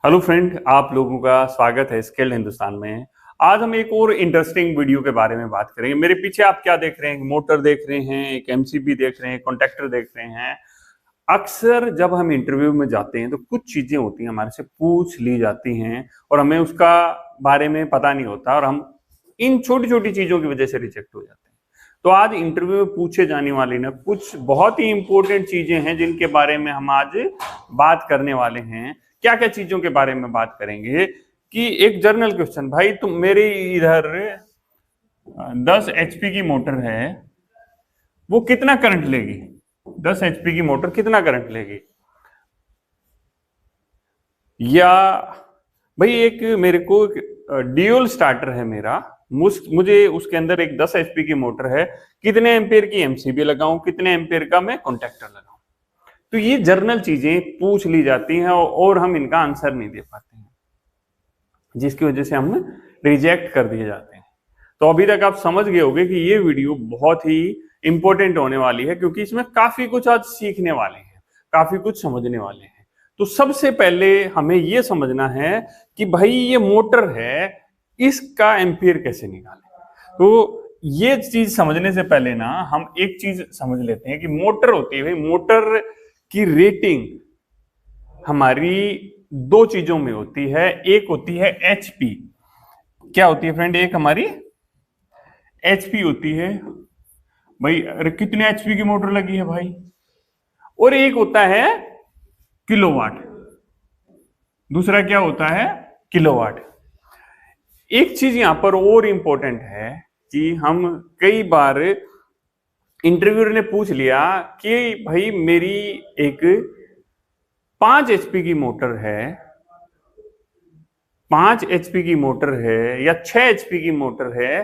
Hello friend, आप लोगों का स्वागत है स्किल्ड हिंदुस्तान में। आज हम एक और इंटरेस्टिंग वीडियो के बारे में बात करेंगे। मेरे पीछे आप क्या देख रहे हैं? मोटर देख रहे हैं, एक एमसीबी देख रहे हैं, कॉन्ट्रैक्टर देख रहे हैं। अक्सर जब हम इंटरव्यू में जाते हैं तो कुछ चीजें होती हैं, हमारे से पूछ ली जाती हैं और हमें उसका बारे में पता नहीं होता और हम इन छोटी छोटी चीजों की वजह से रिजेक्ट हो जाते हैं। तो आज इंटरव्यू में पूछे जाने वाली ना कुछ बहुत ही इंपॉर्टेंट चीजें हैं जिनके बारे में हम आज बात करने वाले हैं। क्या क्या चीजों के बारे में बात करेंगे कि एक जर्नल क्वेश्चन, भाई तुम मेरे इधर 10 एचपी की मोटर है, वो कितना करंट लेगी? 10 एचपी की मोटर कितना करंट लेगी? या भाई एक मेरे को ड्यूल स्टार्टर है मेरा, मुझे उसके अंदर एक 10 एचपी की मोटर है, कितने एम्पेयर की एमसीबी लगाऊं, कितने एम्पेयर का मैं कॉन्टैक्टर लगाऊं? तो ये जर्नल चीजें पूछ ली जाती हैं और हम इनका आंसर नहीं दे पाते हैं, जिसकी वजह से हम रिजेक्ट कर दिए जाते हैं। तो अभी तक आप समझ गए होंगे कि ये वीडियो बहुत ही इंपॉर्टेंट होने वाली है, क्योंकि इसमें काफी कुछ आज सीखने वाले हैं, काफी कुछ समझने वाले हैं। तो सबसे पहले हमें यह समझना है कि भाई ये मोटर है, इसका एम्पियर कैसे निकालें। तो ये चीज समझने से पहले ना हम एक चीज समझ लेते हैं कि मोटर होती है, भाई मोटर की रेटिंग हमारी दो चीजों में होती है। एक होती है एचपी। क्या होती है फ्रेंड? एक हमारी एचपी होती है, भाई अरे कितने एचपी की मोटर लगी है भाई। और एक होता है किलोवाट। दूसरा क्या होता है? किलोवाट। एक चीज यहां पर और इंपॉर्टेंट है कि हम कई बार इंटरव्यूअर ने पूछ लिया कि भाई मेरी एक 5 एचपी की मोटर है, 5 एचपी की मोटर है या 6 एचपी की मोटर है,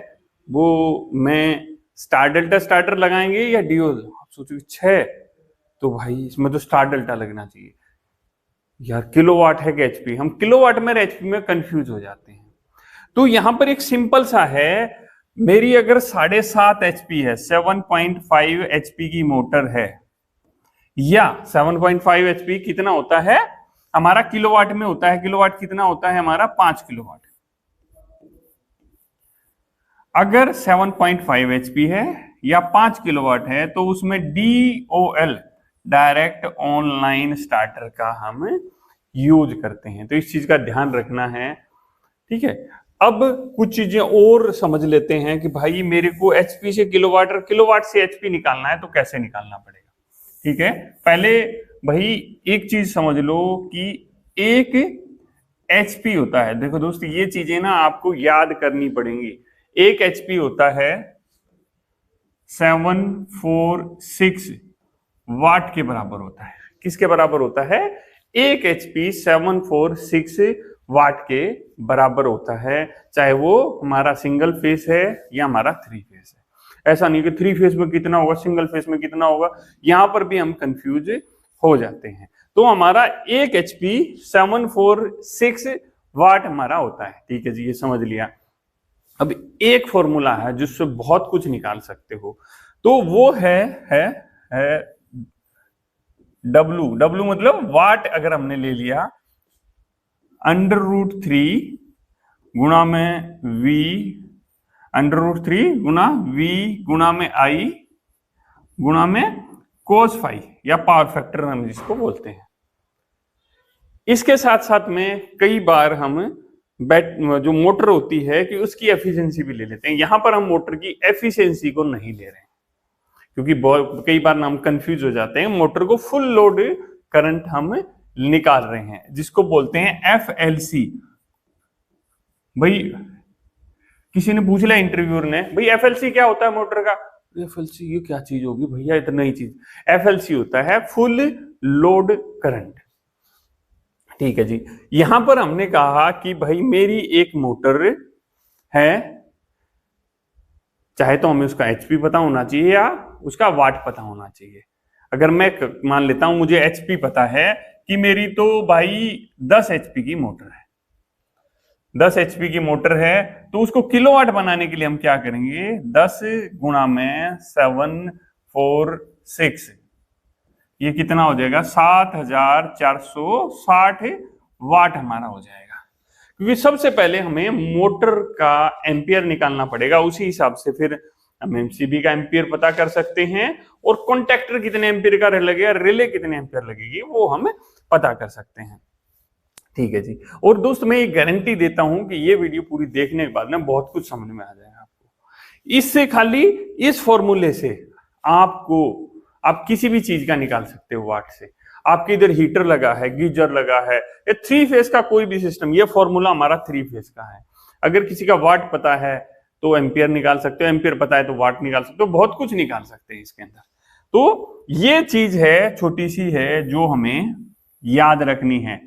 वो मैं स्टार डेल्टा स्टार्टर लगाएंगे या ड्यूल? आप सोचो 6, तो भाई इसमें तो स्टार डेल्टा लगना चाहिए यार। किलोवाट है कि एचपी? हम किलोवाट में एचपी में कंफ्यूज हो जाते हैं। तो यहां पर एक सिंपल सा है, मेरी अगर 7.5 एचपी है, 7.5 एचपी की मोटर है, या 7.5 एचपी कितना होता है हमारा? किलोवाट में होता है। किलोवाट कितना होता है हमारा? 5 किलोवाट। अगर 7.5 एचपी है या 5 किलोवाट है तो उसमें DOL, डायरेक्ट ऑनलाइन स्टार्टर का हम यूज करते हैं। तो इस चीज का ध्यान रखना है, ठीक है। अब कुछ चीजें और समझ लेते हैं कि भाई मेरे को एचपी से किलोवाट और किलोवाट से एचपी निकालना है, तो कैसे निकालना पड़ेगा, ठीक है। पहले भाई एक चीज समझ लो कि एक एचपी होता है। देखो दोस्त, ये चीजें ना आपको याद करनी पड़ेंगी। एक एचपी होता है 746 वाट के बराबर होता है। किसके बराबर होता है? एक एचपी 746 वाट के बराबर होता है, चाहे वो हमारा सिंगल फेस है या हमारा 3 फेस है। ऐसा नहीं कि 3 फेस में कितना होगा, सिंगल फेस में कितना होगा, यहां पर भी हम कंफ्यूज हो जाते हैं। तो हमारा एक एचपी 746 वाट हमारा होता है, ठीक है जी, ये समझ लिया। अब एक फॉर्मूला है जिससे बहुत कुछ निकाल सकते हो, तो वो है W। W मतलब वाट। अगर हमने ले लिया √3 गुणा में V, √3 गुणा V गुणा में I गुणा में cos फाई, या पावर फैक्टर हम जिसको बोलते हैं। इसके साथ साथ में कई बार हम जो मोटर होती है कि उसकी एफिशिएंसी भी ले लेते हैं। यहां पर हम मोटर की एफिशिएंसी को नहीं ले रहे हैं, क्योंकि कई बार हम कंफ्यूज हो जाते हैं। मोटर को फुल लोड करंट हम निकाल रहे हैं, जिसको बोलते हैं FLC। भाई किसी ने पूछ लिया, इंटरव्यूअर ने, भाई FLC क्या होता है मोटर का? FLC ये क्या चीज होगी भैया, इतना ही चीज। FLC होता है फुल लोड करंट, ठीक है जी। यहां पर हमने कहा कि भाई मेरी एक मोटर है, चाहे तो हमें उसका एचपी पता होना चाहिए या उसका वाट पता होना चाहिए। अगर मैं मान लेता हूं मुझे एचपी पता है कि मेरी तो भाई 10 एचपी की मोटर है, 10 एचपी की मोटर है, तो उसको किलोवाट बनाने के लिए हम क्या करेंगे? 10 गुणा में 746, ये कितना हो जाएगा? 7460 वाट हमारा हो जाएगा, क्योंकि सबसे पहले हमें मोटर का एम्पियर निकालना पड़ेगा, उसी हिसाब से फिर हम एमसीबी का एम्पियर पता कर सकते हैं और कॉन्टैक्टर कितने एम्पियर का लगेगा, रिले कितने एम्पियर लगेगी, वो हम पता कर सकते हैं। ठीक है जी। और दोस्त मैं ये गारंटी देता हूं कि ये वीडियो पूरी देखने के बाद ना बहुत कुछ समझ में आ जाएगा आपको। इससे खाली इस फॉर्मूले से आपको आप किसी भी चीज का निकाल सकते हो वाट से। आपके इधर हीटर लगा है, गीजर लगा है, ये 3 फेज का कोई भी सिस्टम, ये फॉर्मूला हमारा 3 फेज का है। अगर किसी का वाट पता है तो एम्पियर निकाल सकते हो, एम्पियर पता है तो वाट निकाल सकते हो, बहुत कुछ निकाल सकते हैं इसके अंदर। तो ये चीज है, छोटी सी है, जो हमें याद रखनी है।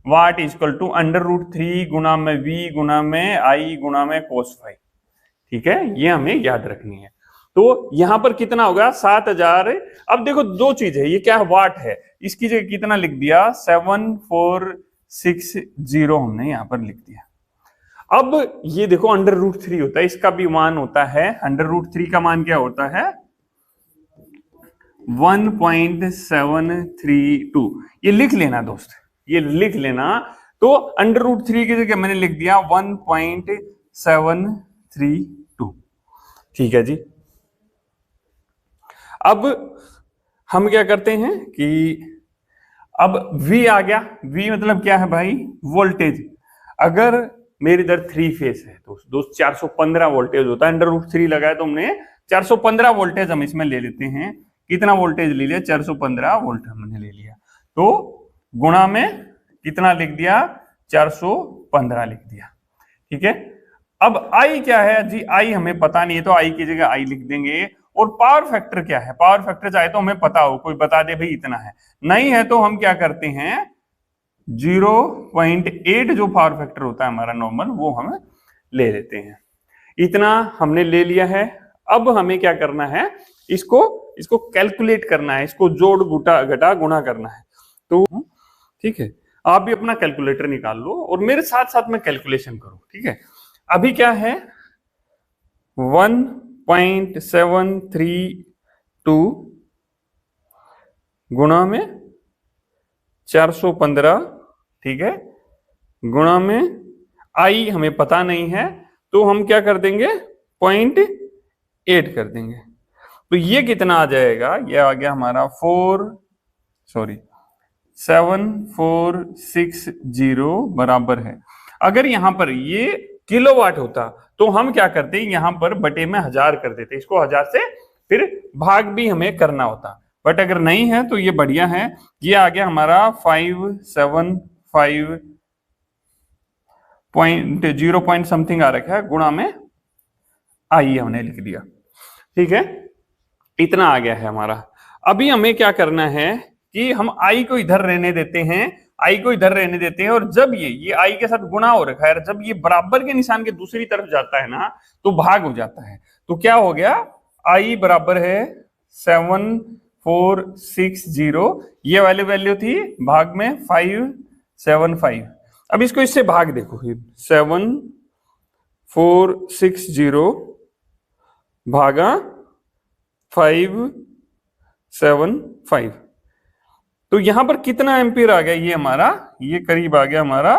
वाट इक्वल टू √3 गुना में वी गुना में आई गुना में cos फाई। ठीक है, ये हमें याद रखनी है। तो यहां पर कितना होगा 7000। अब देखो दो चीज है, ये क्या है, वाट है, इसकी जगह कितना लिख दिया 7460 हमने यहां पर लिख दिया। अब ये देखो √3 होता है, इसका भी मान होता है, √3 का मान क्या होता है 1.732। ये लिख लेना दोस्त, ये लिख लेना। तो √3 की जगह मैंने लिख दिया 1.732। ठीक है जी। अब हम क्या करते हैं कि अब V आ गया, V मतलब क्या है भाई, वोल्टेज। अगर मेरे इधर 3 फेस है तो दोस्त 415 वोल्टेज होता है, √3 लगाया तो हमने 415 वोल्टेज हम इसमें ले लेते हैं। कितना वोल्टेज ले लिया 415 वोल्ट हमने ले लिया, तो गुणा में कितना लिख दिया 415 लिख दिया। ठीक है। अब I क्या है जी, I हमें पता नहीं है तो I की जगह I लिख देंगे। और पावर फैक्टर क्या है, पावर फैक्टर चाहे तो हमें पता हो, कोई बता दे भाई इतना है, नहीं है तो हम क्या करते हैं 0.8 जो पावर फैक्टर होता है हमारा नॉर्मल, वो हम ले लेते हैं। इतना हमने ले लिया है। अब हमें क्या करना है, इसको कैलकुलेट करना है, इसको जोड़ घटा गुणा करना है। तो ठीक है, आप भी अपना कैलकुलेटर निकाल लो और मेरे साथ साथ में कैलकुलेशन करो। ठीक है, अभी क्या है 1.732 गुणा में 415, ठीक है, गुणा में I हमें पता नहीं है तो हम क्या कर देंगे 0.8 कर देंगे। तो ये कितना आ जाएगा, ये आ गया हमारा 7460 बराबर है। अगर यहां पर ये किलोवाट होता तो हम क्या करते, यहां पर बटे में 1000 कर देते, इसको 1000 से फिर भाग भी हमें करना होता। बट अगर नहीं है तो ये बढ़िया है, ये आ गया हमारा 575.0 पॉइंट समथिंग आ रखा है, गुणा में आई हमने लिख दिया। ठीक है, इतना आ गया है हमारा। अभी हमें क्या करना है कि हम आई को इधर रहने देते हैं, आई को इधर रहने देते हैं, और जब ये आई के साथ गुणा हो रखा है, जब ये बराबर के निशान के दूसरी तरफ जाता है ना तो भाग हो जाता है। तो क्या हो गया, आई बराबर है 7460, ये वाली वैल्यू थी, भाग में 575। अब इसको इससे भाग देखो, 7460 भागा 575, तो यहां पर कितना एम्पीयर आ गया, ये हमारा ये करीब आ गया हमारा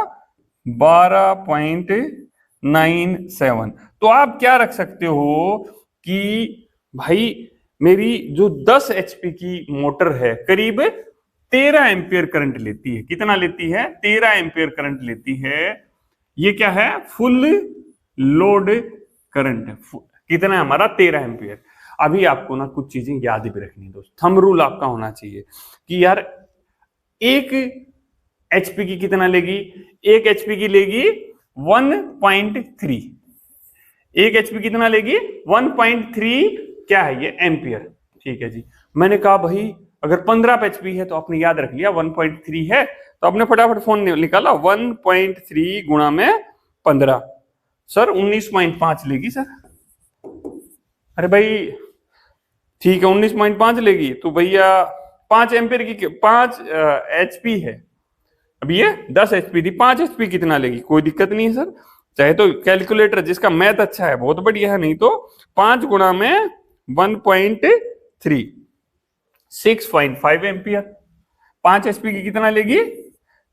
12.97। तो आप क्या रख सकते हो कि भाई मेरी जो 10 HP की मोटर है करीब 13 एम्पीयर करंट लेती है। कितना लेती है, 13 एम्पीयर करंट लेती है। ये क्या है, फुल लोड करंट है। कितना है हमारा 13 एम्पीयर। अभी आपको ना कुछ चीजें याद भी रखनी है दोस्त, थंब रूल आपका होना चाहिए कि यार 1 HP की कितना लेगी, 1 HP की लेगी 1.3, 1 HP कितना लेगी 1.3, क्या है ये एम्पियर। ठीक है जी। मैंने कहा भाई अगर 15 HP है तो आपने याद रख लिया 1.3 है, तो आपने फटाफट फोन निकाला 1.3 गुणा में 15, सर 19.5 लेगी सर। अरे भाई ठीक है 19.5 लेगी तो भैया 5 एम्पियर की 5 HP है। अब ये 10 HP थी, 5 HP कितना लेगी, कोई दिक्कत नहीं है सर। चाहे तो कैलकुलेटर जिसका मैथ अच्छा है बहुत बढ़िया है, नहीं तो 5 गुणा में 1.3 6.5 एम्पियर। 5 HP की कितना लेगी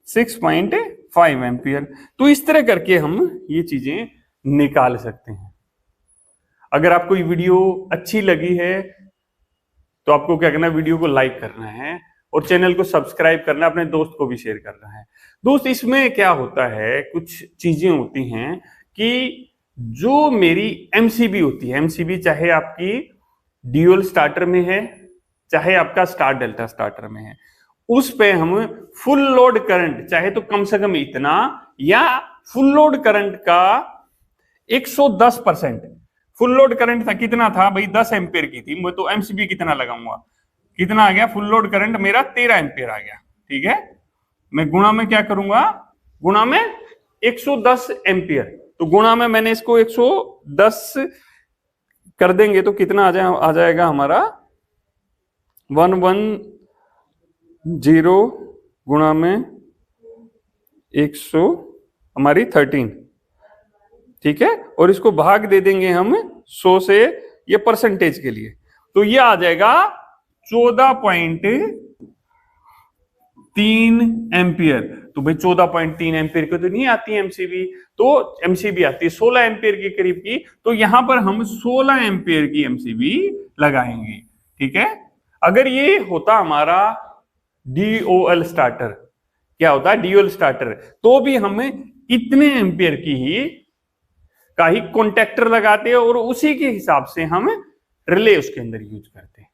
6.5 5 एम्पियर। तो इस तरह करके हम ये चीजें निकाल सकते हैं। अगर आपको ये वीडियो अच्छी लगी है तो आपको क्या करना है, वीडियो को लाइक करना है और चैनल को सब्सक्राइब करना है, अपने दोस्त को भी शेयर करना है। दोस्त इसमें क्या होता है, कुछ चीजें होती हैं कि जो मेरी एमसीबी होती है, एमसीबी चाहे आपकी ड्यूअल स्टार्टर में है चाहे आपका स्टार डेल्टा स्टार्टर में है, उस पे हम फुल लोड करंट चाहे तो कम से कम इतना या फुल लोड करंट का 110%। फुल लोड करंट था कितना था भाई, 10 एम्पियर की थी, मैं तो एमसीबी कितना लगाऊंगा, कितना आ गया, फुल लोड करंट मेरा 13 एम्पियर आ गया। ठीक है, मैं गुणा में क्या करूंगा, गुणा में 110 एम्पियर, तो गुणा में मैंने इसको 110 कर देंगे तो कितना आ जाएगा हमारा 110 गुणा में 100 हमारी 13। ठीक है, और इसको भाग दे देंगे हम 100 से, ये परसेंटेज के लिए, तो ये आ जाएगा 14.3 एम्पियर। तो भाई 14.3 एम्पियर की तो नहीं आती एमसीबी, तो एमसीबी आती है 16 एम्पियर के करीब की, तो यहां पर हम 16 एम्पियर की एमसीबी लगाएंगे। ठीक है, अगर ये होता हमारा डीओएल स्टार्टर, क्या होता है डीओएल स्टार्टर, तो भी हम इतने एम्पियर की ही कॉन्टेक्टर लगाते हैं और उसी के हिसाब से हम रिले उसके अंदर यूज करते हैं।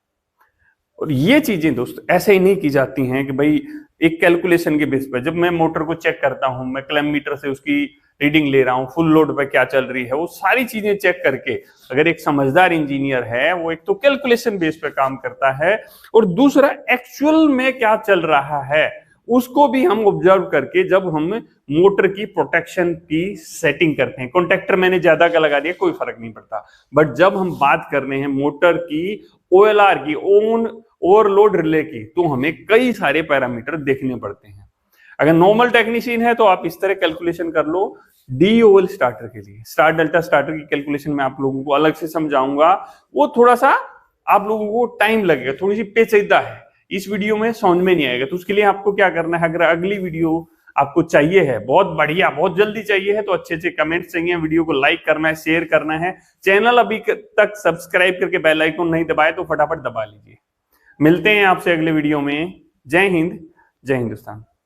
और ये चीजें दोस्त ऐसे ही नहीं की जाती हैं कि भाई एक कैलकुलेशन के बेस पर, जब मैं मोटर को चेक करता हूं, मैं क्लैम मीटर से उसकी रीडिंग ले रहा हूं, फुल लोड पे क्या चल रही है, वो सारी चीजें चेक करके अगर एक समझदार इंजीनियर है, वो एक तो कैलकुलेशन बेस पे काम करता है और दूसरा एक्चुअल में क्या चल रहा है उसको भी हम ऑब्जर्व करके, जब हम मोटर की प्रोटेक्शन की सेटिंग करते हैं, कॉन्टेक्टर मैंने ज्यादा का लगा दिया कोई फर्क नहीं पड़ता, बट जब हम बात कर रहे हैं मोटर की ओएलआर की, ओन ओवरलोड रिले की, तो हमें कई सारे पैरामीटर देखने पड़ते हैं। अगर नॉर्मल टेक्नीशियन है तो आप इस तरह कैलकुलेशन कर लो। डीओएल स्टार्टर के लिए, स्टार डेल्टा स्टार्टर की कैलकुलेशन मैं आप लोगों को अलग से समझाऊंगा, वो थोड़ा सा आप लोगों को टाइम लगेगा, थोड़ी सी पेचीदा है, इस वीडियो में समझ में नहीं आएगा। तो उसके लिए आपको क्या करना है, अगर अगली वीडियो आपको चाहिए है, बहुत बढ़िया, बहुत जल्दी चाहिए है, तो अच्छे अच्छे कमेंट्स चाहिए, वीडियो को लाइक करना है, शेयर करना है, चैनल अभी तक सब्सक्राइब करके बेल आइकन नहीं दबाए तो फटाफट दबा लीजिए। मिलते हैं आपसे अगले वीडियो में। जय हिंद, जय हिंदुस्तान।